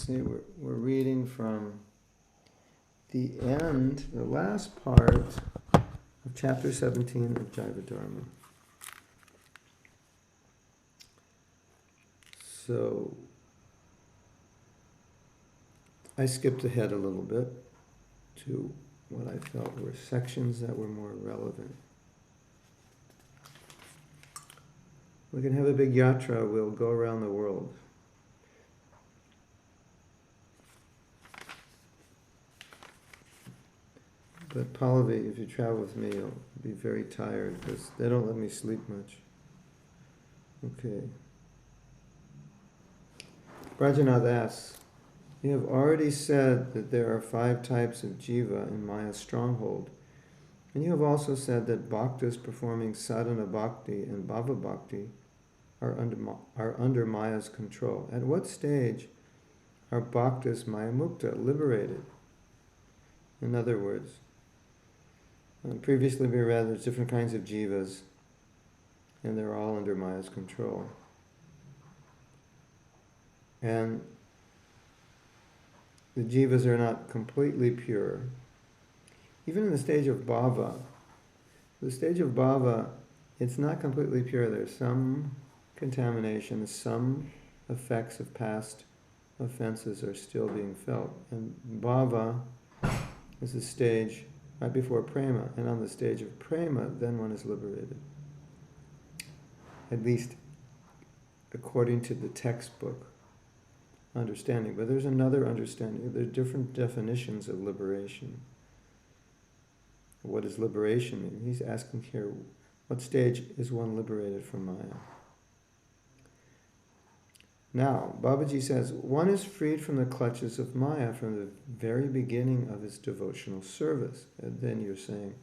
see, we're reading from the end, the last part of chapter 17 of Jaiva Dharma. So, I skipped ahead a little bit to what I felt were sections that were more relevant. We can have a big yatra, we'll go around the world. But Pallavi, if you travel with me, you'll be very tired because they don't let me sleep much. Okay. Brajanath asks, you have already said that there are 5 types of jiva in Maya's stronghold, and you have also said that bhaktas performing sadhana bhakti and bhava bhakti are under Maya's control. At what stage are bhaktas maya mukta, liberated? In other words, previously we read there's different kinds of jivas, and they're all under Maya's control. And the jivas are not completely pure. Even in the stage of bhava, it's not completely pure. There's some contamination, some effects of past offenses are still being felt. And bhava is a stage right before prema, and on the stage of prema, then one is liberated. At least according to the textbook understanding. But there's another understanding. There are different definitions of liberation. What does liberation mean? He's asking here, what stage is one liberated from Maya? Now, Babaji says, one is freed from the clutches of Maya from the very beginning of his devotional service. And then you're saying,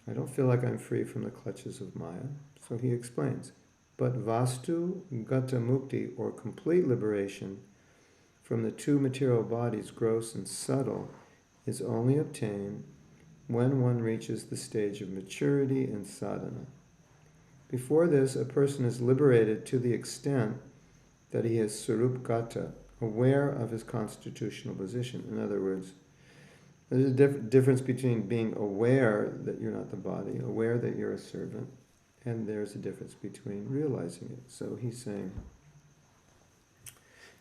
I don't feel like I'm free from the clutches of Maya. So he explains, but Vastu Gata Mukti, or complete liberation from the 2 material bodies, gross and subtle, is only obtained when one reaches the stage of maturity and sadhana. Before this, a person is liberated to the extent that he is Sarup Gata, aware of his constitutional position. In other words, there's a difference between being aware that you're not the body, aware that you're a servant, and there's a difference between realizing it. So he's saying,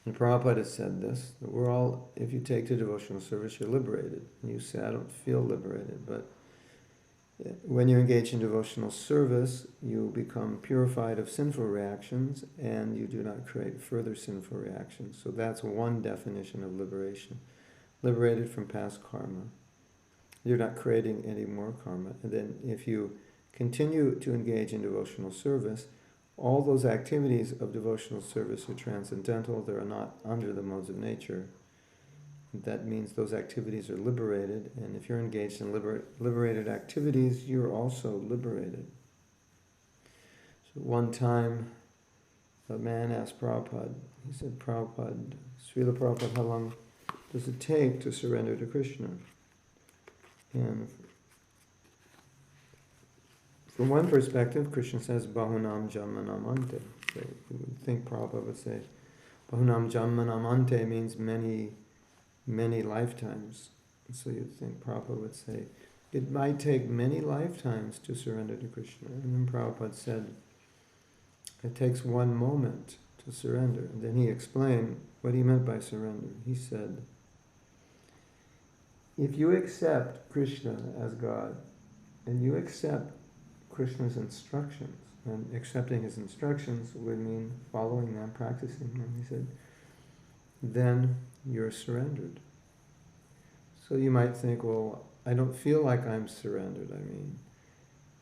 and Prabhupada has said this, that we're all, if you take to devotional service, you're liberated. And you say, I don't feel liberated, but when you engage in devotional service, you become purified of sinful reactions, and you do not create further sinful reactions. So that's one definition of liberation. Liberated from past karma. You're not creating any more karma. And then if you continue to engage in devotional service, all those activities of devotional service are transcendental. They're not under the modes of nature. That means those activities are liberated, and if you're engaged in liberated activities, you're also liberated. So one time, a man asked Prabhupada, he said, Prabhupada, Srila Prabhupada, how long does it take to surrender to Krishna? And from one perspective, Krishna says, Bahunam Janmanam Ante. So you would think Prabhupada would say, Bahunam Janmanam Ante means many, many lifetimes. So you'd think Prabhupada would say, it might take many lifetimes to surrender to Krishna. And then Prabhupada said, it takes one moment to surrender. And then he explained what he meant by surrender. He said, if you accept Krishna as God, and you accept Krishna's instructions, and accepting his instructions would mean following them, practicing them, he said, then you're surrendered. So you might think, well, I don't feel like I'm surrendered. I mean,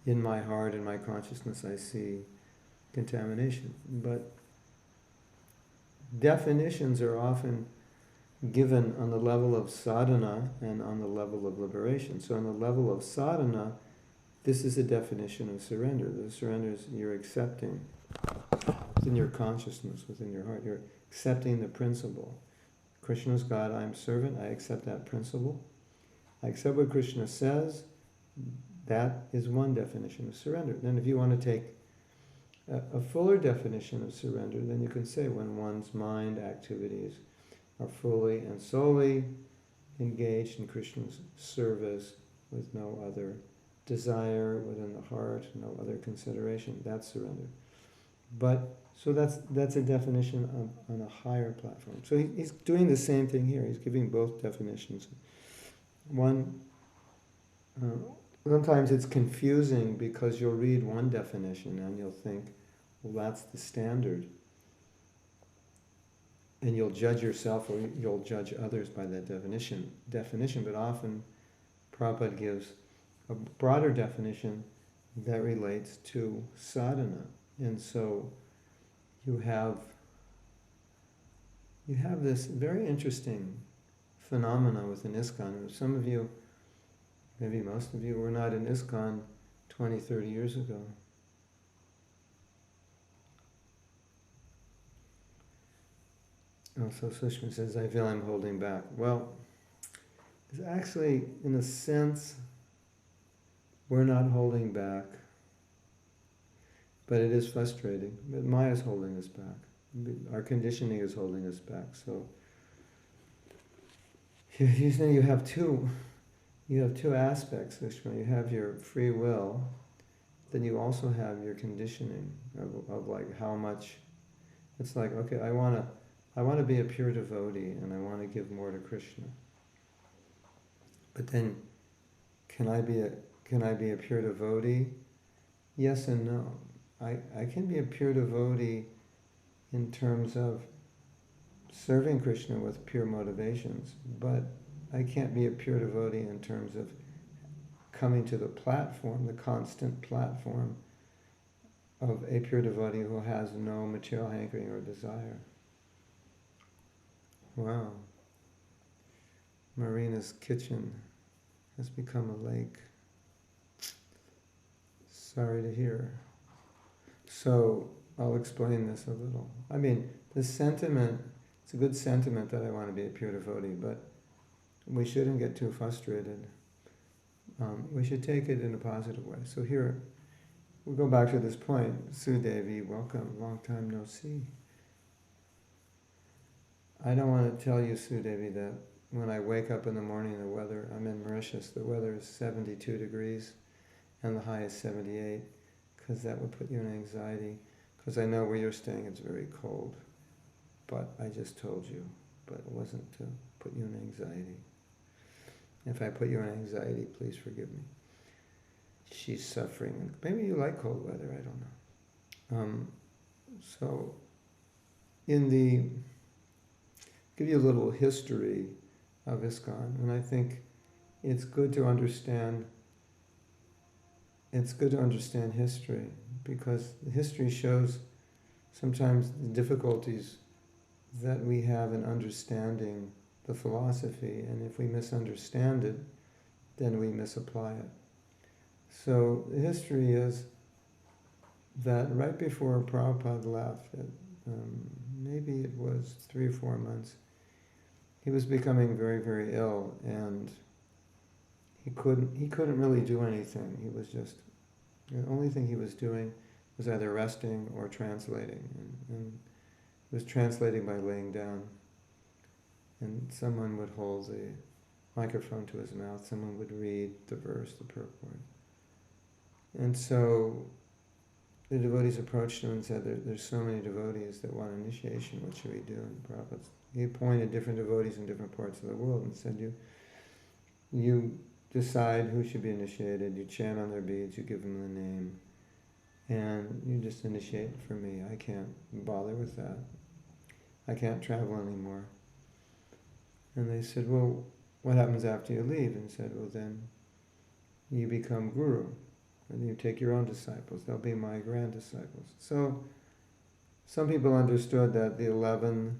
in my heart, in my consciousness, I see contamination. But definitions are often given on the level of sadhana and on the level of liberation. So on the level of sadhana, this is a definition of surrender. The surrender is you're accepting within your consciousness, within your heart. You're accepting the principle. Krishna is God, I am servant, I accept that principle. I accept what Krishna says. That is one definition of surrender. Then if you want to take a fuller definition of surrender, then you can say when one's mind, activities, are fully and solely engaged in Krishna's service with no other desire within the heart, no other consideration. That's surrender. But so that's a definition on a higher platform. So he's doing the same thing here. He's giving both definitions. One, sometimes it's confusing because you'll read one definition and you'll think, well, that's the standard. And you'll judge yourself or you'll judge others by that definition. But often Prabhupada gives a broader definition that relates to sadhana. And so you have this very interesting phenomena within ISKCON. Some of you, maybe most of you, were not in ISKCON 20, 30 years ago. So Sushma says, I feel I'm holding back. Well, it's actually, in a sense, we're not holding back, but it is frustrating. But Maya is holding us back. Our conditioning is holding us back. So you have two aspects, Sushma. You have your free will, then you also have your conditioning of like how much. It's like, okay, I want to be a pure devotee and I want to give more to Krishna. But then, can I be a pure devotee? Yes and no. I can be a pure devotee in terms of serving Krishna with pure motivations, but I can't be a pure devotee in terms of coming to the platform, the constant platform of a pure devotee who has no material hankering or desire. Wow. Marina's kitchen has become a lake. Sorry to hear. So I'll explain this a little. I mean, the sentiment, it's a good sentiment that I want to be a pure devotee, but we shouldn't get too frustrated. We should take it in a positive way. So here, we'll go back to this point. Sue Devi, welcome. Long time no see. I don't want to tell you, Sue Devi, that when I wake up in the morning, the weather, I'm in Mauritius, the weather is 72 degrees and the high is 78, because that would put you in anxiety. Because I know where you're staying, it's very cold. But I just told you, but it wasn't to put you in anxiety. If I put you in anxiety, please forgive me. She's suffering. Maybe you like cold weather, I don't know. So, give you a little history of ISKCON, and I think it's good to understand history, because history shows sometimes the difficulties that we have in understanding the philosophy, and if we misunderstand it, then we misapply it. So the history is that right before Prabhupada left, maybe it was 3 or 4 months, he was becoming very, very ill, and he couldn't really do anything. He was just, the only thing he was doing was either resting or translating, and he was translating by laying down. And someone would hold the microphone to his mouth, someone would read the verse, the purport. And so the devotees approached him and said, there's so many devotees that want initiation, what should we do? And Prabhupada, he appointed different devotees in different parts of the world and said, you decide who should be initiated, you chant on their beads, you give them the name, and you just initiate for me. I can't bother with that. I can't travel anymore. And they said, well, what happens after you leave? And he said, well, then you become guru. And you take your own disciples. They'll be my grand disciples. So some people understood that the 11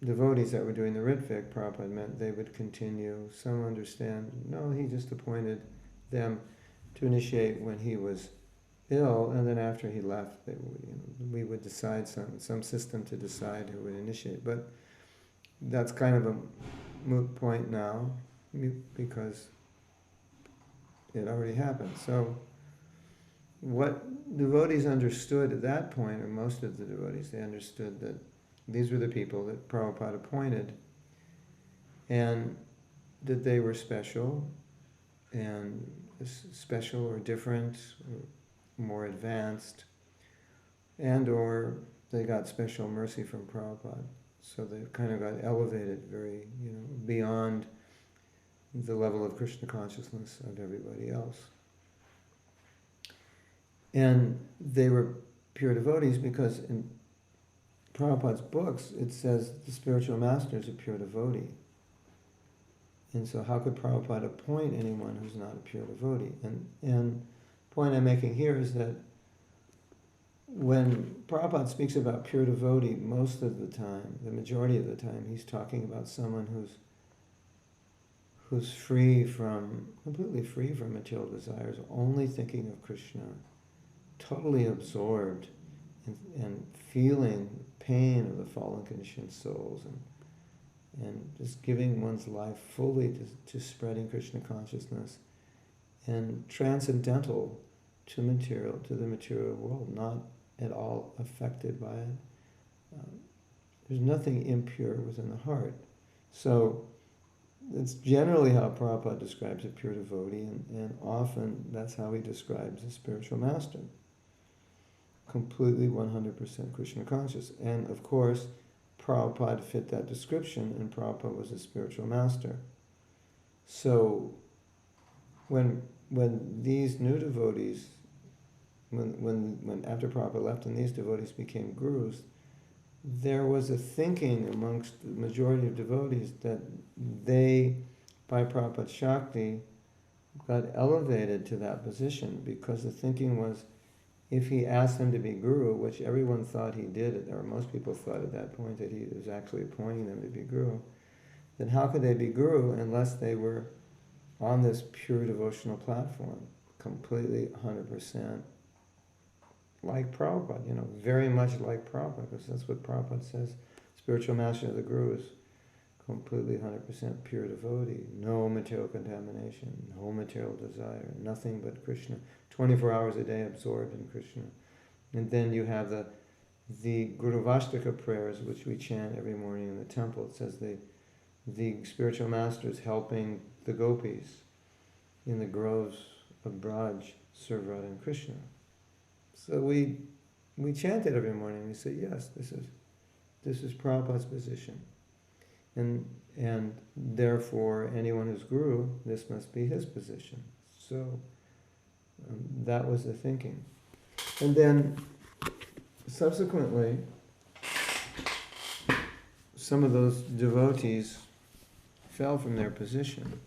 devotees that were doing the Ritvik, Prabhupada meant they would continue. Some understand, no, he just appointed them to initiate when he was ill, and then after he left, we would decide some system to decide who would initiate. But that's kind of a moot point now, because it already happened. So what devotees understood at that point, or most of the devotees, they understood that these were the people that Prabhupada appointed, and that they were special, and special or different, or more advanced, and or they got special mercy from Prabhupada. So they kind of got elevated very, beyond the level of Krishna consciousness of everybody else. And they were pure devotees because in Prabhupada's books it says the spiritual master is a pure devotee. And so how could Prabhupada appoint anyone who's not a pure devotee? And the point I'm making here is that when Prabhupada speaks about pure devotee, most of the time, the majority of the time, he's talking about someone who's completely free from material desires, only thinking of Krishna, totally absorbed and feeling pain of the fallen conditioned souls, and just giving one's life fully to spreading Krishna consciousness, and transcendental to the material world, not at all affected by it. There's nothing impure within the heart. So that's generally how Prabhupada describes a pure devotee, and often that's how he describes a spiritual master. Completely 100% Krishna conscious. And of course, Prabhupada fit that description, and Prabhupada was a spiritual master. So when these new devotees, when after Prabhupada left and these devotees became gurus, there was a thinking amongst the majority of devotees that they, by Prabhupada's Shakti, got elevated to that position, because the thinking was, if he asked them to be guru, which everyone thought he did, or most people thought at that point that he was actually appointing them to be guru, then how could they be guru unless they were on this pure devotional platform, completely 100% like Prabhupada, very much like Prabhupada, because that's what Prabhupada says. Spiritual master of the guru is completely 100% pure devotee, no material contamination, no material desire, nothing but Krishna, 24 hours a day absorbed in Krishna. And then you have the Guru Vashtaka prayers, which we chant every morning in the temple. It says the spiritual master is helping the gopis in the groves of Braj serve Radha and Krishna. So we chant it every morning. We say, yes, this is Prabhupada's position. And therefore, anyone who's guru, this must be his position. So that was the thinking. And then subsequently, some of those devotees fell from their position.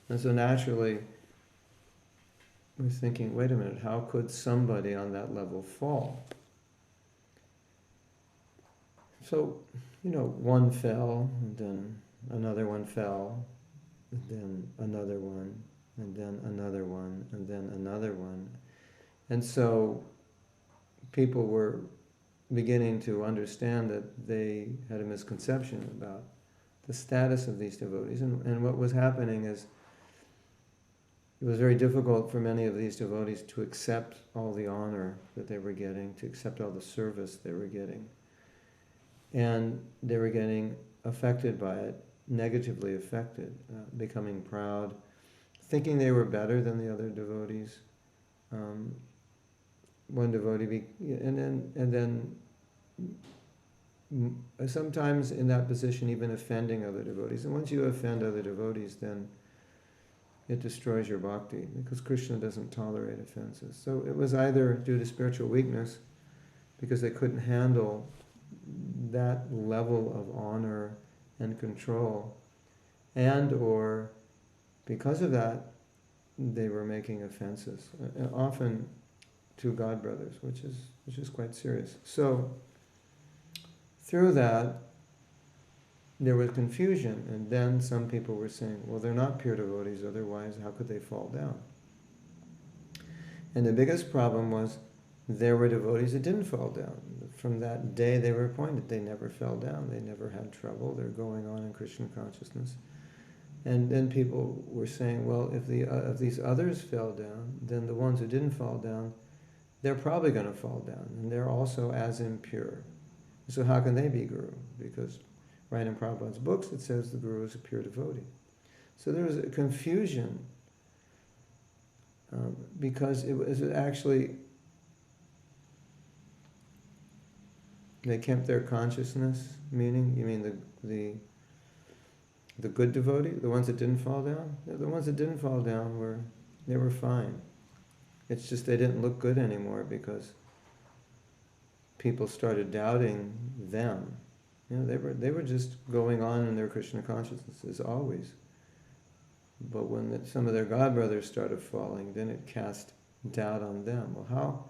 And so naturally, we're thinking, wait a minute, how could somebody on that level fall? So, one fell, and then another one fell, and then another one, and then another one, and then another one. And so people were beginning to understand that they had a misconception about the status of these devotees. And what was happening is, it was very difficult for many of these devotees to accept all the honor that they were getting, to accept all the service they were getting. And they were getting affected by it, negatively affected, becoming proud, thinking they were better than the other devotees. One devotee, and then sometimes in that position even offending other devotees. And once you offend other devotees, then it destroys your bhakti, because Krishna doesn't tolerate offenses. So it was either due to spiritual weakness, because they couldn't handle that level of honor and control, and or because of that, they were making offenses, often to God brothers, which is quite serious. So through that, there was confusion, and then some people were saying, well, they're not pure devotees, otherwise how could they fall down? And the biggest problem was there were devotees that didn't fall down. From that day they were appointed, they never fell down, they never had trouble, they're going on in Krishna consciousness. And then people were saying, well, if these others fell down, then the ones who didn't fall down, they're probably going to fall down, and they're also as impure. So how can they be guru? Because right in Prabhupada's books it says the guru is a pure devotee. So there was a confusion because it was actually, they kept their consciousness, meaning, you mean the good devotee, the ones that didn't fall down? The ones that didn't fall down were fine. It's just they didn't look good anymore because people started doubting them. They were just going on in their Krishna consciousness as always. But when some of their godbrothers started falling, then it cast doubt on them. Well, how?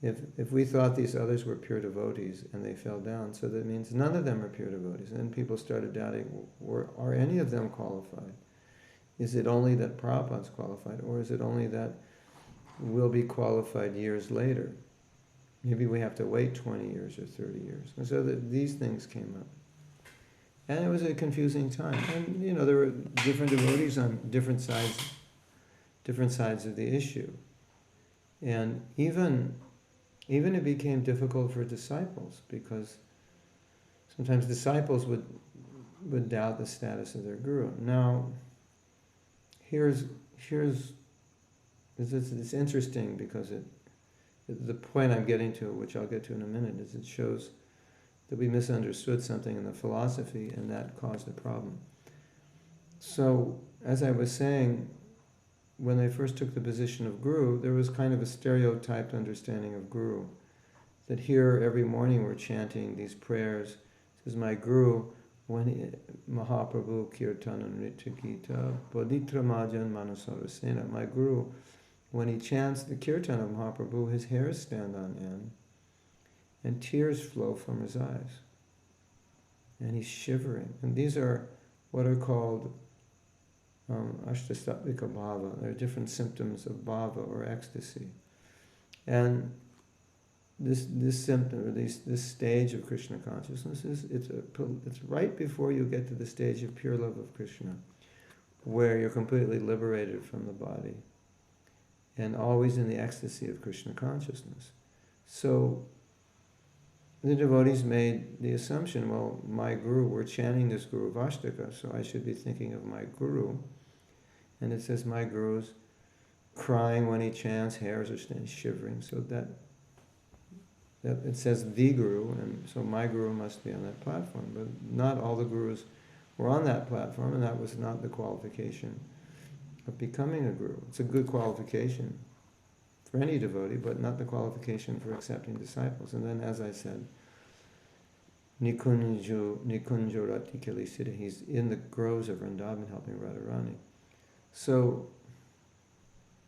If we thought these others were pure devotees and they fell down, so that means none of them are pure devotees. And then people started doubting, are any of them qualified? Is it only that Prabhupada's qualified, or is it only that we'll be qualified years later? Maybe we have to wait 20 years or 30 years. And so these things came up. And it was a confusing time. And, there were different devotees on different sides of the issue. And even it became difficult for disciples, because sometimes disciples would doubt the status of their guru. Now, it's interesting, because the point I'm getting to, which I'll get to in a minute, is it shows that we misunderstood something in the philosophy, and that caused a problem. So, as I was saying, when they first took the position of guru, there was kind of a stereotyped understanding of guru. That here every morning we're chanting these prayers. It says, my guru, when Mahaprabhu Kirtana Nritya Gita, Bodhitra Majan Manasarasena. My guru, when he chants the kirtan of Mahaprabhu, his hairs stand on end, and tears flow from his eyes. And he's shivering. And these are what are called Ashtasattvika bhava. There are different symptoms of bhava, or ecstasy. And this symptom, or this stage of Krishna consciousness, it's right before you get to the stage of pure love of Krishna, where you're completely liberated from the body, and always in the ecstasy of Krishna consciousness. So the devotees made the assumption, well, my guru, we're chanting this Guru Vashtaka, so I should be thinking of my guru. And it says my guru's crying when he chants, hairs are shivering, so that it says the guru, and so my guru must be on that platform. But not all the gurus were on that platform, and that was not the qualification of becoming a guru. It's a good qualification for any devotee, but not the qualification for accepting disciples. And then, as I said, Nikunjo Rati Kelisita, he's in the groves of Vrindavan helping Radharani. So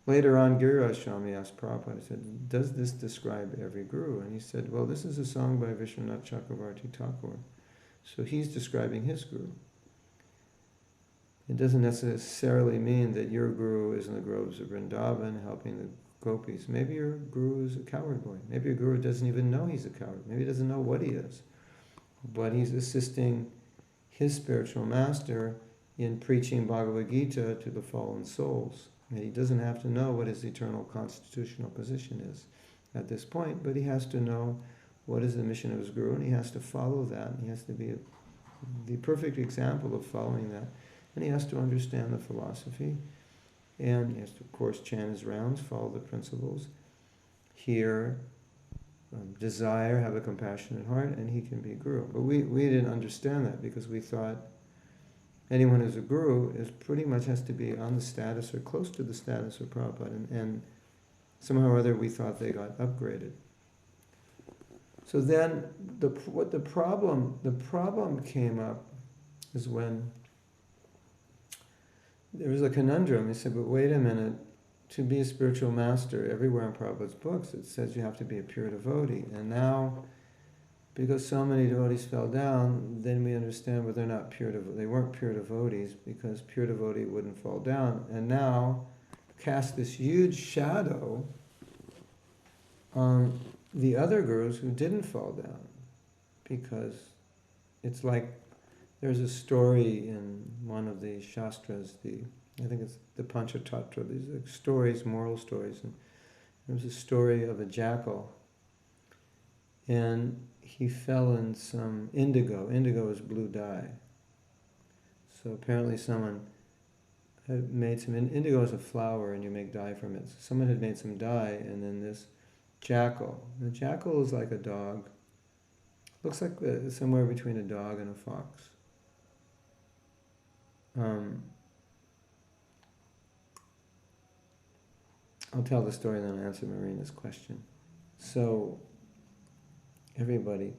later on, Giriraj Swami asked Prabhupada, he said, does this describe every guru? And he said, well, this is a song by Vishwanath Chakravarti Thakur. So he's describing his guru. It doesn't necessarily mean that your guru is in the groves of Vrindavan helping the gopis. Maybe your guru is a coward boy. Maybe your guru doesn't even know he's a coward. Maybe he doesn't know what he is. But he's assisting his spiritual master in preaching Bhagavad Gita to the fallen souls. And he doesn't have to know what his eternal constitutional position is at this point, but he has to know what is the mission of his guru, and he has to follow that. And he has to be the perfect example of following that. And he has to understand the philosophy, and he has to, of course, chant his rounds, follow the principles, hear, desire, have a compassionate heart, and he can be a guru. But we didn't understand that, because we thought anyone who's a guru pretty much has to be on the status or close to the status of Prabhupada, and somehow or other we thought they got upgraded. So then the problem came up is when there was a conundrum. He said, but wait a minute, to be a spiritual master, everywhere in Prabhupada's books it says you have to be a pure devotee. And now, because so many devotees fell down, then we understand why they're not pure devotees. They weren't pure devotees because pure devotee wouldn't fall down. And now cast this huge shadow on the other gurus who didn't fall down. Because it's like there's a story in one of the Shastras, I think it's the Panchatattva, these are stories, moral stories. And there was a story of a jackal. And he fell in some indigo. Indigo is blue dye. So apparently someone had made some, indigo is a flower and you make dye from it. So someone had made some dye, and then this jackal. The jackal is like a dog. Looks like somewhere between a dog and a fox. I'll tell the story and then I'll answer Marina's question. So everybody